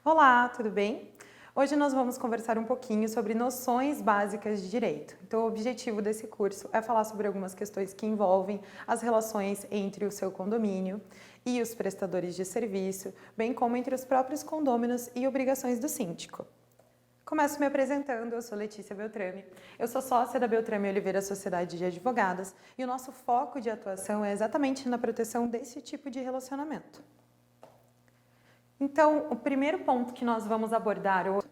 Olá, tudo bem? Hoje nós vamos conversar um pouquinho sobre noções básicas de direito. Então, o objetivo desse curso é falar sobre algumas questões que envolvem as relações entre o seu condomínio e os prestadores de serviço, bem como entre os próprios condôminos e obrigações do síndico. Começo me apresentando, eu sou Letícia Beltrame, eu sou sócia da Beltrame Oliveira Sociedade de Advogadas e o nosso foco de atuação é exatamente na proteção desse tipo de relacionamento. Então, o primeiro ponto que nós vamos abordar hoje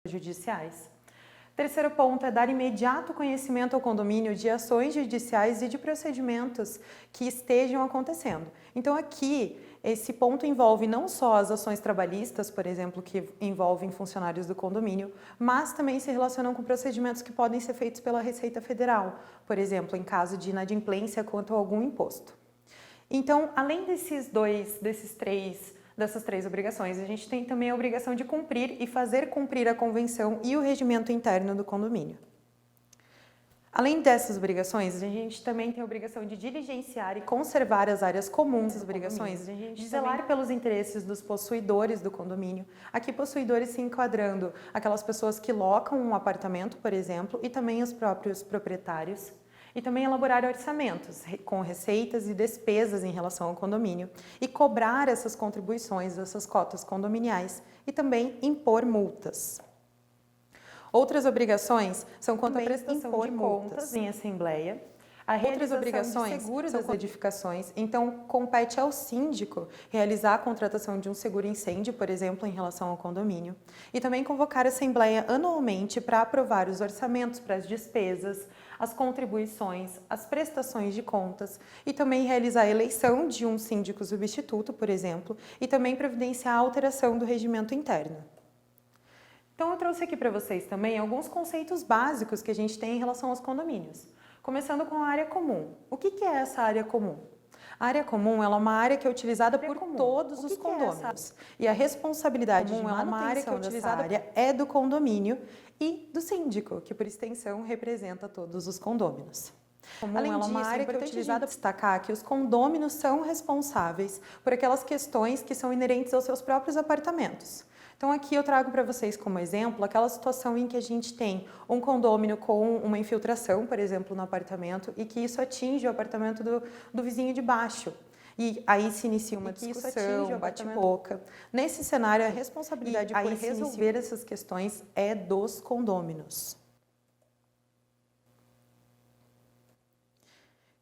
judiciais. Terceiro ponto é dar imediato conhecimento ao condomínio de ações judiciais e de procedimentos que estejam acontecendo. Então aqui, esse ponto envolve não só as ações trabalhistas, por exemplo, que envolvem funcionários do condomínio, mas também se relacionam com procedimentos que podem ser feitos pela Receita Federal, por exemplo, em caso de inadimplência quanto a algum imposto. Então, além dessas três obrigações, a gente tem também a obrigação de cumprir e fazer cumprir a convenção e o regimento interno do condomínio. Além dessas obrigações, a gente também tem a obrigação de diligenciar e conservar as áreas comuns das obrigações, de zelar pelos interesses dos possuidores do condomínio. Aqui, possuidores se enquadrando aquelas pessoas que locam um apartamento, por exemplo, e também os próprios proprietários. E também elaborar orçamentos com receitas e despesas em relação ao condomínio e cobrar essas contribuições, essas cotas condominiais e também impor multas. Outras obrigações são quanto à prestação de contas em assembleia, a realização de seguros das edificações. Então, compete ao síndico realizar a contratação de um seguro incêndio, por exemplo, em relação ao condomínio, e também convocar a assembleia anualmente para aprovar os orçamentos para as despesas, as contribuições, as prestações de contas e também realizar a eleição de um síndico substituto, por exemplo, e também providenciar a alteração do regimento interno. Então, eu trouxe aqui para vocês também alguns conceitos básicos que a gente tem em relação aos condomínios. Começando com a área comum. O que é essa área comum? A área comum é uma área que é utilizada por todos os condôminos. E a responsabilidade de manutenção dessa área é do condomínio e do síndico, que por extensão representa todos os condôminos. Além disso, é importante destacar que os condôminos são responsáveis por aquelas questões que são inerentes aos seus próprios apartamentos. Então aqui eu trago para vocês como exemplo aquela situação em que a gente tem um condômino com uma infiltração, por exemplo, no apartamento e que isso atinge o apartamento do vizinho de baixo. E aí se inicia uma discussão, bate-boca. Nesse cenário, a responsabilidade por resolver essas questões é dos condôminos.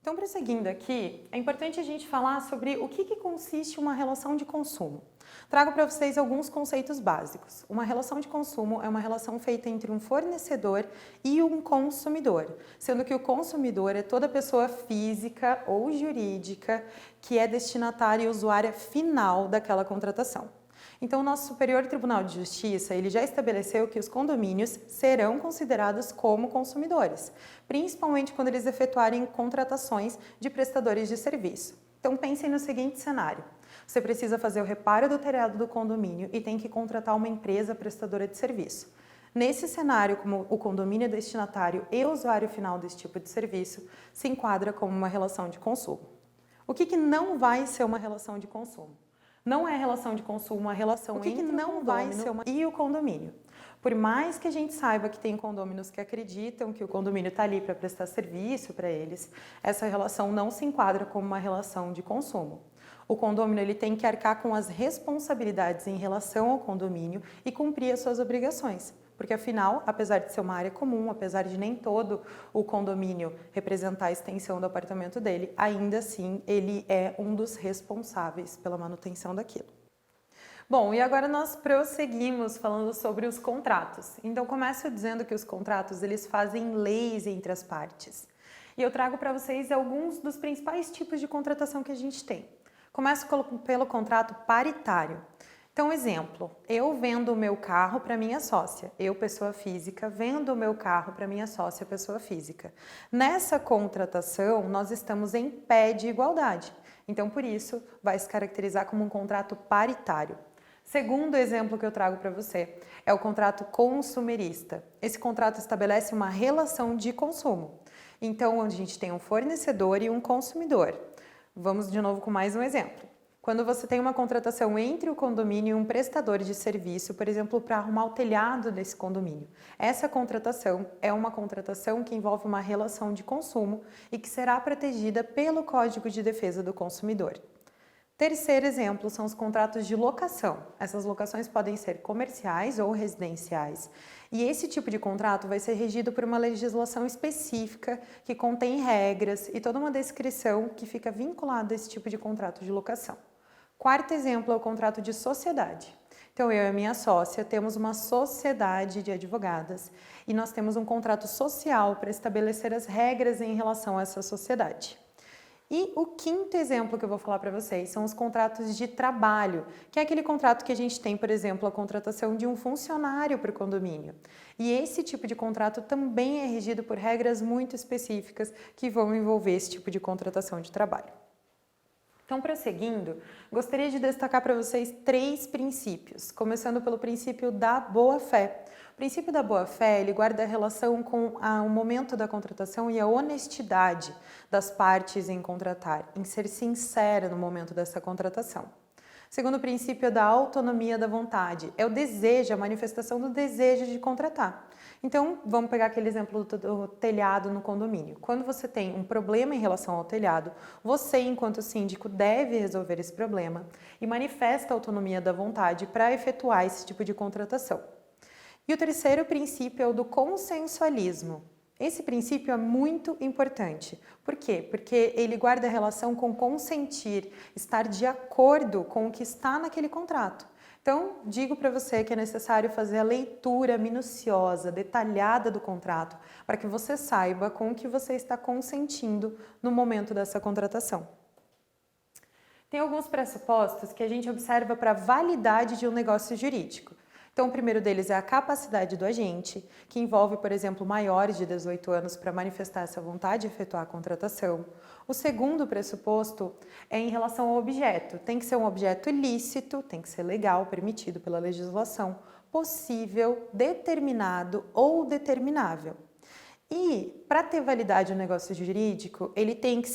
Então, prosseguindo aqui, é importante a gente falar sobre o que consiste uma relação de consumo. Trago para vocês alguns conceitos básicos. Uma relação de consumo é uma relação feita entre um fornecedor e um consumidor, sendo que o consumidor é toda pessoa física ou jurídica que é destinatária e usuária final daquela contratação. Então, o nosso Superior Tribunal de Justiça, ele já estabeleceu que os condomínios serão considerados como consumidores, principalmente quando eles efetuarem contratações de prestadores de serviço. Então, pensem no seguinte cenário. Você precisa fazer o reparo do telhado do condomínio e tem que contratar uma empresa prestadora de serviço. Nesse cenário, como o condomínio é destinatário e usuário final desse tipo de serviço, se enquadra como uma relação de consumo. O que não vai ser uma relação de consumo? Não é relação de consumo a relação entre o condômino e o condomínio. Por mais que a gente saiba que tem condôminos que acreditam que o condomínio está ali para prestar serviço para eles, essa relação não se enquadra como uma relação de consumo. O condômino ele tem que arcar com as responsabilidades em relação ao condomínio e cumprir as suas obrigações. Porque, afinal, apesar de ser uma área comum, apesar de nem todo o condomínio representar a extensão do apartamento dele, ainda assim ele é um dos responsáveis pela manutenção daquilo. Bom, e agora nós prosseguimos falando sobre os contratos. Então, começo dizendo que os contratos eles fazem leis entre as partes. E eu trago para vocês alguns dos principais tipos de contratação que a gente tem. Começo pelo contrato paritário. Então, exemplo, eu vendo o meu carro para minha sócia, eu, pessoa física, vendo o meu carro para minha sócia, pessoa física. Nessa contratação, nós estamos em pé de igualdade. Então, por isso, vai se caracterizar como um contrato paritário. Segundo exemplo que eu trago para você é o contrato consumerista. Esse contrato estabelece uma relação de consumo. Então, onde a gente tem um fornecedor e um consumidor. Vamos de novo com mais um exemplo. Quando você tem uma contratação entre o condomínio e um prestador de serviço, por exemplo, para arrumar o telhado desse condomínio. Essa contratação é uma contratação que envolve uma relação de consumo e que será protegida pelo Código de Defesa do Consumidor. Terceiro exemplo são os contratos de locação. Essas locações podem ser comerciais ou residenciais. E esse tipo de contrato vai ser regido por uma legislação específica que contém regras e toda uma descrição que fica vinculada a esse tipo de contrato de locação. Quarto exemplo é o contrato de sociedade. Então, eu e a minha sócia temos uma sociedade de advogadas e nós temos um contrato social para estabelecer as regras em relação a essa sociedade. E o quinto exemplo que eu vou falar para vocês são os contratos de trabalho, que é aquele contrato que a gente tem, por exemplo, a contratação de um funcionário para o condomínio. E esse tipo de contrato também é regido por regras muito específicas que vão envolver esse tipo de contratação de trabalho. Então, prosseguindo, gostaria de destacar para vocês 3 princípios, começando pelo princípio da boa-fé. O princípio da boa-fé, ele guarda a relação com o momento da contratação e a honestidade das partes em contratar, em ser sincera no momento dessa contratação. Segundo o princípio é da autonomia da vontade, é o desejo, a manifestação do desejo de contratar. Então, vamos pegar aquele exemplo do telhado no condomínio. Quando você tem um problema em relação ao telhado, você, enquanto síndico, deve resolver esse problema e manifesta a autonomia da vontade para efetuar esse tipo de contratação. E o terceiro princípio é o do consensualismo. Esse princípio é muito importante. Por quê? Porque ele guarda relação com consentir, estar de acordo com o que está naquele contrato. Então, digo para você que é necessário fazer a leitura minuciosa, detalhada do contrato, para que você saiba com o que você está consentindo no momento dessa contratação. Tem alguns pressupostos que a gente observa para a validade de um negócio jurídico. Então, o primeiro deles é a capacidade do agente, que envolve, por exemplo, maiores de 18 anos para manifestar essa vontade de efetuar a contratação. O segundo pressuposto é em relação ao objeto. Tem que ser um objeto lícito, tem que ser legal, permitido pela legislação, possível, determinado ou determinável. E, para ter validade no negócio jurídico, ele tem que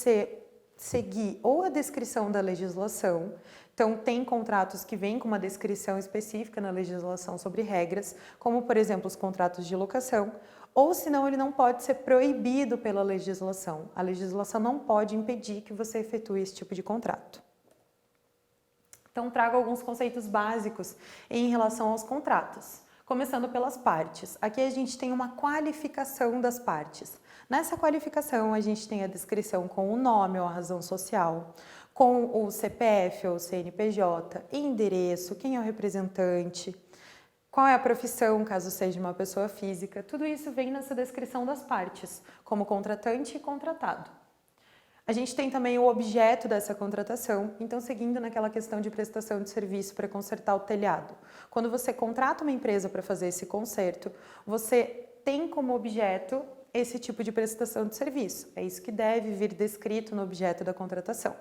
seguir ou a descrição da legislação. Então, tem contratos que vêm com uma descrição específica na legislação sobre regras, como, por exemplo, os contratos de locação, ou senão ele não pode ser proibido pela legislação. A legislação não pode impedir que você efetue esse tipo de contrato. Então, trago alguns conceitos básicos em relação aos contratos, começando pelas partes. Aqui a gente tem uma qualificação das partes. Nessa qualificação, a gente tem a descrição com o nome ou a razão social, com o CPF ou CNPJ, endereço, quem é o representante, qual é a profissão, caso seja uma pessoa física. Tudo isso vem nessa descrição das partes, como contratante e contratado. A gente tem também o objeto dessa contratação, então seguindo naquela questão de prestação de serviço para consertar o telhado. Quando você contrata uma empresa para fazer esse conserto, você tem como objeto esse tipo de prestação de serviço. É isso que deve vir descrito no objeto da contratação.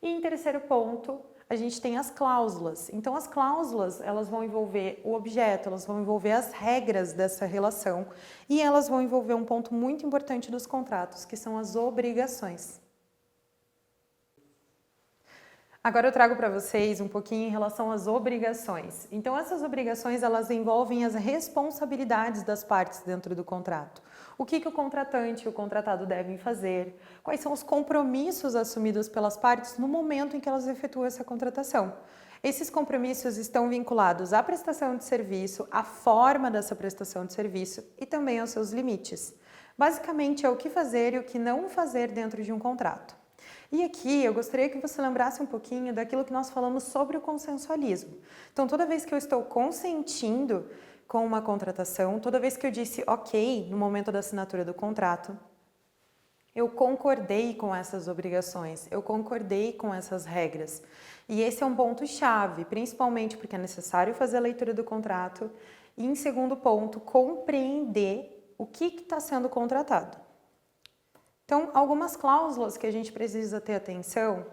E em terceiro ponto, a gente tem as cláusulas. Então, as cláusulas, elas vão envolver o objeto, elas vão envolver as regras dessa relação e elas vão envolver um ponto muito importante dos contratos, que são as obrigações. Agora eu trago para vocês um pouquinho em relação às obrigações. Então, essas obrigações, elas envolvem as responsabilidades das partes dentro do contrato. O que o contratante e o contratado devem fazer, quais são os compromissos assumidos pelas partes no momento em que elas efetuam essa contratação. Esses compromissos estão vinculados à prestação de serviço, à forma dessa prestação de serviço e também aos seus limites. Basicamente, é o que fazer e o que não fazer dentro de um contrato. E aqui eu gostaria que você lembrasse um pouquinho daquilo que nós falamos sobre o consensualismo. Então, toda vez que eu estou consentindo com uma contratação, toda vez que eu disse ok no momento da assinatura do contrato, eu concordei com essas obrigações, eu concordei com essas regras. E esse é um ponto-chave, principalmente porque é necessário fazer a leitura do contrato e, em segundo ponto, compreender o que está sendo contratado. Então, algumas cláusulas que a gente precisa ter atenção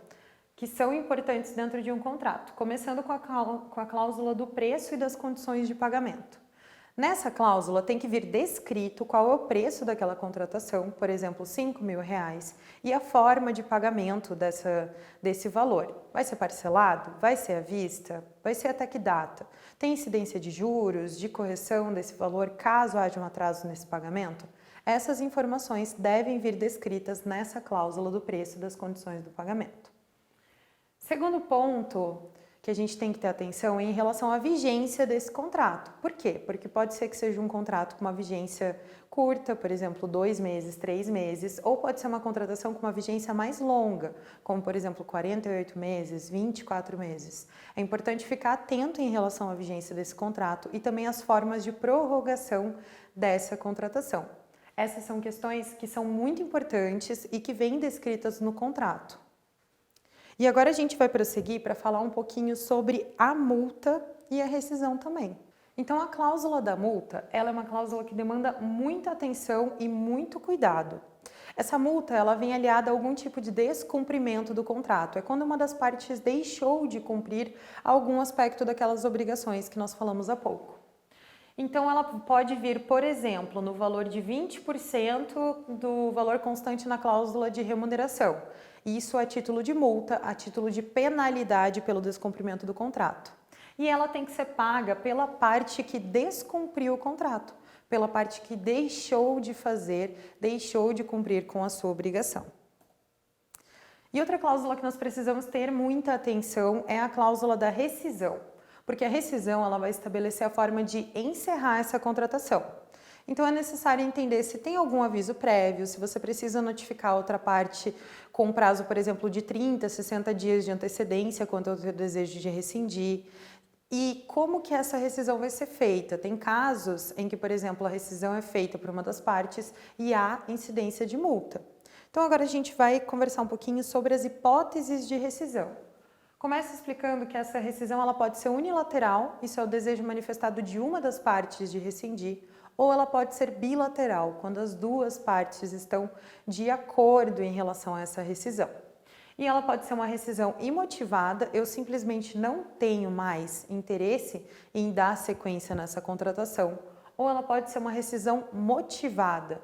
que são importantes dentro de um contrato, começando com a cláusula do preço e das condições de pagamento. Nessa cláusula tem que vir descrito qual é o preço daquela contratação, por exemplo, R$ 5.000, e a forma de pagamento desse valor. Vai ser parcelado? Vai ser à vista? Vai ser até que data? Tem incidência de juros, de correção desse valor caso haja um atraso nesse pagamento? Essas informações devem vir descritas nessa cláusula do preço e das condições do pagamento. Segundo ponto que a gente tem que ter atenção é em relação à vigência desse contrato. Por quê? Porque pode ser que seja um contrato com uma vigência curta, por exemplo, 2 meses, 3 meses, ou pode ser uma contratação com uma vigência mais longa, como por exemplo 48 meses, 24 meses. É importante ficar atento em relação à vigência desse contrato e também as formas de prorrogação dessa contratação. Essas são questões que são muito importantes e que vêm descritas no contrato. E agora a gente vai prosseguir para falar um pouquinho sobre a multa e a rescisão também. Então, a cláusula da multa, ela é uma cláusula que demanda muita atenção e muito cuidado. Essa multa, ela vem aliada a algum tipo de descumprimento do contrato. É quando uma das partes deixou de cumprir algum aspecto daquelas obrigações que nós falamos há pouco. Então, ela pode vir, por exemplo, no valor de 20% do valor constante na cláusula de remuneração. Isso a título de multa, a título de penalidade pelo descumprimento do contrato. E ela tem que ser paga pela parte que descumpriu o contrato, pela parte que deixou de fazer, deixou de cumprir com a sua obrigação. E outra cláusula que nós precisamos ter muita atenção é a cláusula da rescisão, porque a rescisão ela vai estabelecer a forma de encerrar essa contratação. Então é necessário entender se tem algum aviso prévio, se você precisa notificar a outra parte com um prazo, por exemplo, de 30, 60 dias de antecedência quanto ao seu desejo de rescindir. E como que essa rescisão vai ser feita? Tem casos em que, por exemplo, a rescisão é feita por uma das partes e há incidência de multa. Então agora a gente vai conversar um pouquinho sobre as hipóteses de rescisão. Começa explicando que essa rescisão ela pode ser unilateral, isso é o desejo manifestado de uma das partes de rescindir, ou ela pode ser bilateral, quando as duas partes estão de acordo em relação a essa rescisão. E ela pode ser uma rescisão imotivada, eu simplesmente não tenho mais interesse em dar sequência nessa contratação, ou ela pode ser uma rescisão motivada.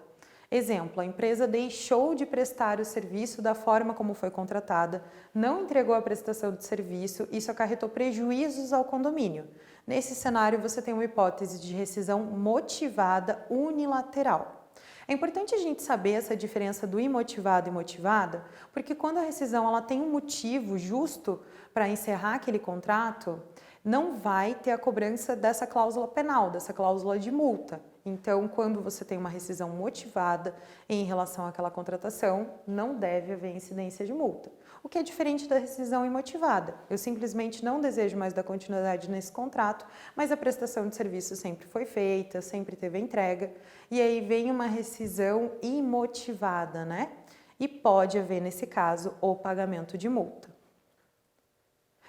Exemplo, a empresa deixou de prestar o serviço da forma como foi contratada, não entregou a prestação de serviço, isso acarretou prejuízos ao condomínio. Nesse cenário, você tem uma hipótese de rescisão motivada unilateral. É importante a gente saber essa diferença do imotivado e motivada, porque quando a rescisão ela tem um motivo justo para encerrar aquele contrato, não vai ter a cobrança dessa cláusula penal, dessa cláusula de multa. Então, quando você tem uma rescisão motivada em relação àquela contratação, não deve haver incidência de multa. O que é diferente da rescisão imotivada. Eu simplesmente não desejo mais dar continuidade nesse contrato, mas a prestação de serviço sempre foi feita, sempre teve a entrega, e aí vem uma rescisão imotivada, né? E pode haver, nesse caso, o pagamento de multa.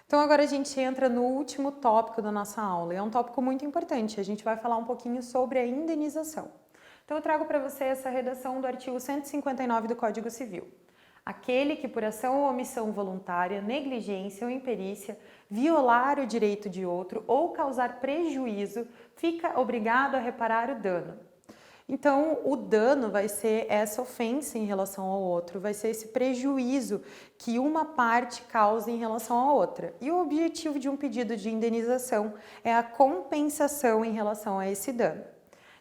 Então agora a gente entra no último tópico da nossa aula, e é um tópico muito importante, a gente vai falar um pouquinho sobre a indenização. Então eu trago para você essa redação do artigo 159 do Código Civil. Aquele que por ação ou omissão voluntária, negligência ou imperícia, violar o direito de outro ou causar prejuízo, fica obrigado a reparar o dano. Então, o dano vai ser essa ofensa em relação ao outro, vai ser esse prejuízo que uma parte causa em relação à outra. E o objetivo de um pedido de indenização é a compensação em relação a esse dano.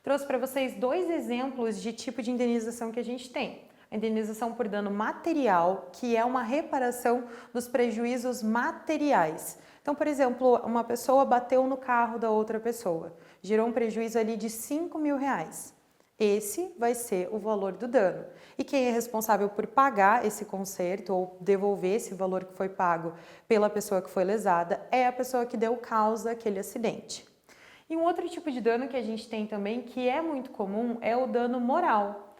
Trouxe para vocês 2 exemplos de tipo de indenização que a gente tem. A indenização por dano material, que é uma reparação dos prejuízos materiais. Então, por exemplo, uma pessoa bateu no carro da outra pessoa, gerou um prejuízo ali de R$5.000. Esse vai ser o valor do dano. E quem é responsável por pagar esse conserto ou devolver esse valor que foi pago pela pessoa que foi lesada é a pessoa que deu causa àquele acidente. E um outro tipo de dano que a gente tem também, que é muito comum, é o dano moral.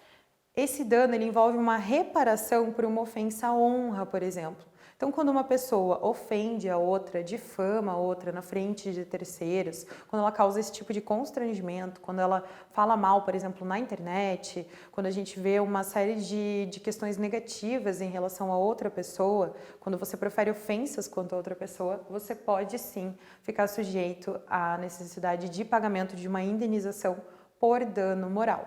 Esse dano ele envolve uma reparação por uma ofensa à honra, por exemplo. Então, Então, quando uma pessoa ofende a outra, difama a outra na frente de terceiros, quando ela causa esse tipo de constrangimento, quando ela fala mal, por exemplo, na internet, quando a gente vê uma série de questões negativas em relação a outra pessoa, quando você profere ofensas contra outra pessoa, você pode sim ficar sujeito à necessidade de pagamento de uma indenização por dano moral.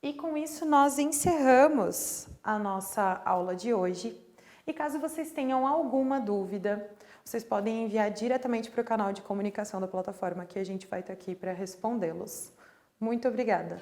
E com isso nós encerramos a nossa aula de hoje. E caso vocês tenham alguma dúvida, vocês podem enviar diretamente para o canal de comunicação da plataforma, que a gente vai estar aqui para respondê-los. Muito obrigada!